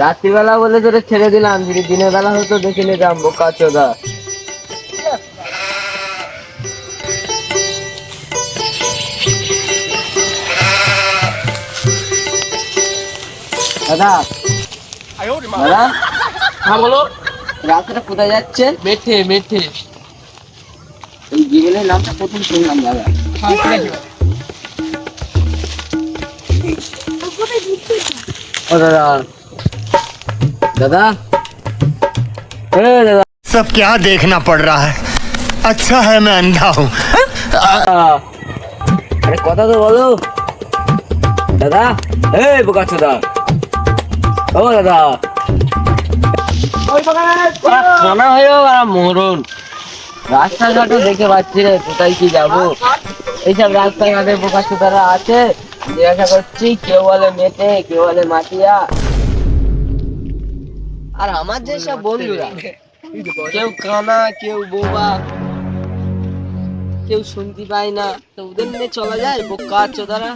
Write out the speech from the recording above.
রাত্রিবেলা বলে তোরে ছেড়ে দিলাম, যদি দিনের বেলা হতো দেখে নিতাম বোকা চোদা। দাদা দাদা, হ্যাঁ বলো। রাস্তাটা কোথায় যাচ্ছে? মেঠে মেঠে। এই জীবনের নামটা প্রথম শুনলাম দাদা। হ্যাঁ ঠিক আছে। ও দাদা, দাদা, দাদা, सब क्या देखना पड़ रहा है। अच्छा है मैं अंधा हूँ। আরে কথা তো বলো দাদা। বোকা চোদা, ও দাদা, খানা হয়েও মরণ। রাস্তাঘাটও দেখে পাচ্ছি রে, কোথায় কি যাবো। এইসব রাস্তাঘাটে বোকা চোদারা আছে, জিজ্ঞাসা করছি, কেউ বলে মেটে, কেউ বলে মাটিয়া। আর আমার যেসব বন্ধুরা, কেউ কানা, কেউ বোবা, কেউ শুনতে পায় না, তো ওদের নিয়ে চলা যায় বোকা চোদারা।